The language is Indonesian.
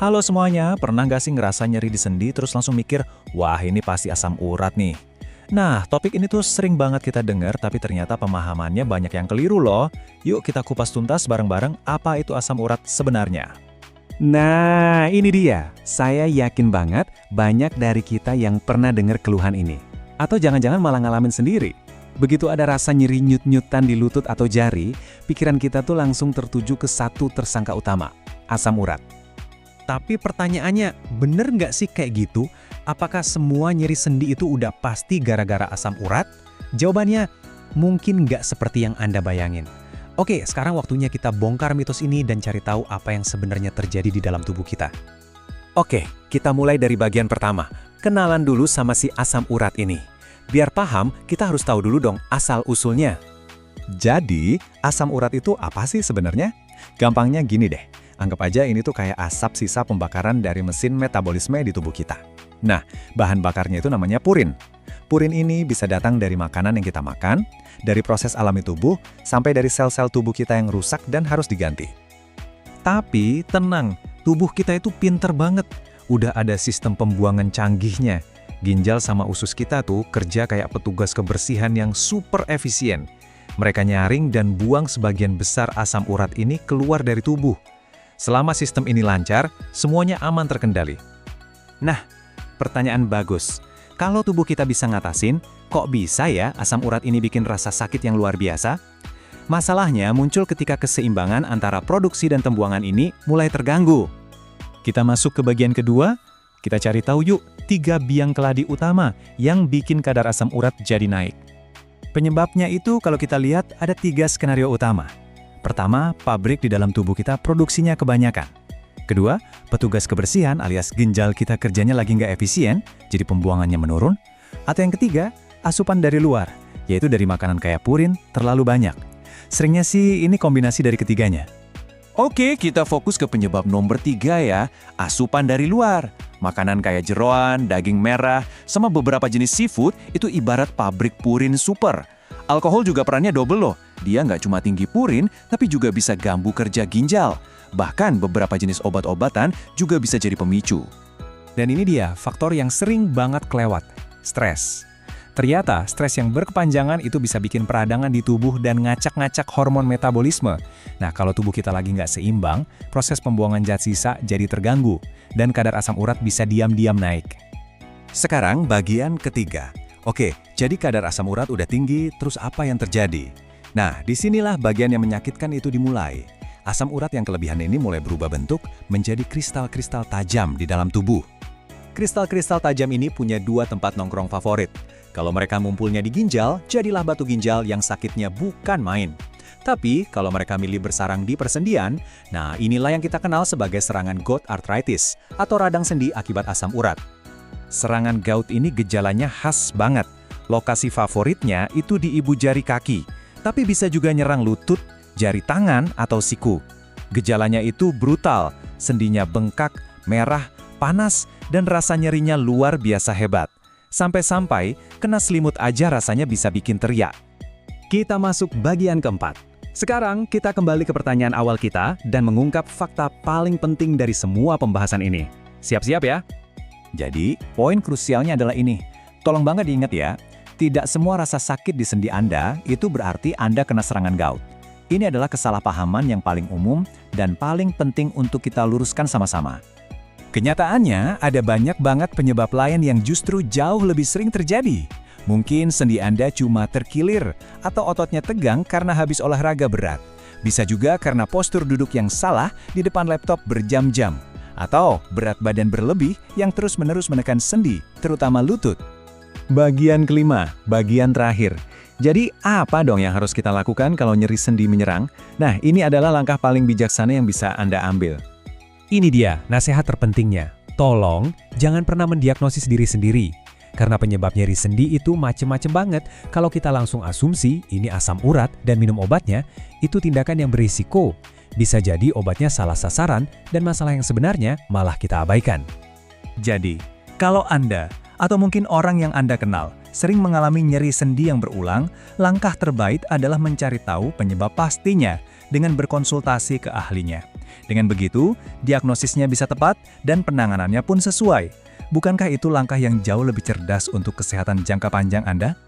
Halo semuanya, pernah nggak sih ngerasa nyeri di sendi terus langsung mikir, wah ini pasti asam urat nih. Nah, topik ini tuh sering banget kita dengar, tapi ternyata pemahamannya banyak yang keliru loh. Yuk kita kupas tuntas bareng-bareng apa itu asam urat sebenarnya. Nah, ini dia. Saya yakin banget banyak dari kita yang pernah dengar keluhan ini. Atau jangan-jangan malah ngalamin sendiri. Begitu ada rasa nyeri nyut-nyutan di lutut atau jari, pikiran kita tuh langsung tertuju ke satu tersangka utama, asam urat. Tapi pertanyaannya, bener nggak sih kayak gitu? Apakah semua nyeri sendi itu udah pasti gara-gara asam urat? Jawabannya, mungkin nggak seperti yang Anda bayangin. Oke, sekarang waktunya kita bongkar mitos ini dan cari tahu apa yang sebenarnya terjadi di dalam tubuh kita. Oke, kita mulai dari bagian pertama. Kenalan dulu sama si asam urat ini. Biar paham, kita harus tahu dulu dong asal-usulnya. Jadi, asam urat itu apa sih sebenarnya? Gampangnya gini deh, anggap aja ini tuh kayak asap sisa pembakaran dari mesin metabolisme di tubuh kita. Nah, bahan bakarnya itu namanya purin. Purin ini bisa datang dari makanan yang kita makan, dari proses alami tubuh, sampai dari sel-sel tubuh kita yang rusak dan harus diganti. Tapi, tenang, tubuh kita itu pinter banget. Udah ada sistem pembuangan canggihnya. Ginjal sama usus kita tuh kerja kayak petugas kebersihan yang super efisien. Mereka nyaring dan buang sebagian besar asam urat ini keluar dari tubuh. Selama sistem ini lancar, semuanya aman terkendali. Nah, pertanyaan bagus. Kalau tubuh kita bisa ngatasin, kok bisa ya asam urat ini bikin rasa sakit yang luar biasa? Masalahnya muncul ketika keseimbangan antara produksi dan pembuangan ini mulai terganggu. Kita masuk ke bagian kedua, kita cari tahu yuk 3 biang keladi utama yang bikin kadar asam urat jadi naik. Penyebabnya itu kalau kita lihat ada 3 skenario utama. Pertama, pabrik di dalam tubuh kita produksinya kebanyakan. Kedua, petugas kebersihan alias ginjal kita kerjanya lagi nggak efisien, jadi pembuangannya menurun. Atau yang ketiga, asupan dari luar, yaitu dari makanan kayak purin terlalu banyak. Seringnya sih ini kombinasi dari ketiganya. Oke, kita fokus ke penyebab nomor 3 ya, asupan dari luar. Makanan kayak jeroan, daging merah, sama beberapa jenis seafood itu ibarat pabrik purin super. Alkohol juga perannya double loh. Dia nggak cuma tinggi purin, tapi juga bisa ganggu kerja ginjal. Bahkan beberapa jenis obat-obatan juga bisa jadi pemicu. Dan ini dia faktor yang sering banget kelewat, stres. Ternyata stres yang berkepanjangan itu bisa bikin peradangan di tubuh dan ngacak-ngacak hormon metabolisme. Nah, kalau tubuh kita lagi nggak seimbang, proses pembuangan zat sisa jadi terganggu, dan kadar asam urat bisa diam-diam naik. Sekarang bagian ketiga. Oke, jadi kadar asam urat udah tinggi, terus apa yang terjadi? Nah, disinilah bagian yang menyakitkan itu dimulai. Asam urat yang kelebihan ini mulai berubah bentuk menjadi kristal-kristal tajam di dalam tubuh. Kristal-kristal tajam ini punya 2 tempat nongkrong favorit. Kalau mereka ngumpulnya di ginjal, jadilah batu ginjal yang sakitnya bukan main. Tapi, kalau mereka milih bersarang di persendian, nah inilah yang kita kenal sebagai serangan gout arthritis atau radang sendi akibat asam urat. Serangan gout ini gejalanya khas banget. Lokasi favoritnya itu di ibu jari kaki, tapi bisa juga nyerang lutut, jari tangan, atau siku. Gejalanya itu brutal, sendinya bengkak, merah, panas, dan rasa nyerinya luar biasa hebat. Sampai-sampai, kena selimut aja rasanya bisa bikin teriak. Kita masuk bagian keempat. Sekarang, kita kembali ke pertanyaan awal kita dan mengungkap fakta paling penting dari semua pembahasan ini. Siap-siap ya? Jadi, poin krusialnya adalah ini. Tolong banget diingat ya, tidak semua rasa sakit di sendi Anda itu berarti Anda kena serangan gout. Ini adalah kesalahpahaman yang paling umum dan paling penting untuk kita luruskan sama-sama. Kenyataannya, ada banyak banget penyebab lain yang justru jauh lebih sering terjadi. Mungkin sendi Anda cuma terkilir atau ototnya tegang karena habis olahraga berat. Bisa juga karena postur duduk yang salah di depan laptop berjam-jam. Atau berat badan berlebih yang terus-menerus menekan sendi, terutama lutut. Bagian kelima, bagian terakhir. Jadi apa dong yang harus kita lakukan kalau nyeri sendi menyerang? Nah, ini adalah langkah paling bijaksana yang bisa Anda ambil. Ini dia nasihat terpentingnya. Tolong, jangan pernah mendiagnosis diri sendiri. Karena penyebab nyeri sendi itu macem-macem banget. Kalau kita langsung asumsi ini asam urat dan minum obatnya, itu tindakan yang berisiko. Bisa jadi obatnya salah sasaran dan masalah yang sebenarnya malah kita abaikan. Jadi, kalau Anda atau mungkin orang yang Anda kenal sering mengalami nyeri sendi yang berulang, langkah terbaik adalah mencari tahu penyebab pastinya dengan berkonsultasi ke ahlinya. Dengan begitu, diagnosisnya bisa tepat dan penanganannya pun sesuai. Bukankah itu langkah yang jauh lebih cerdas untuk kesehatan jangka panjang Anda?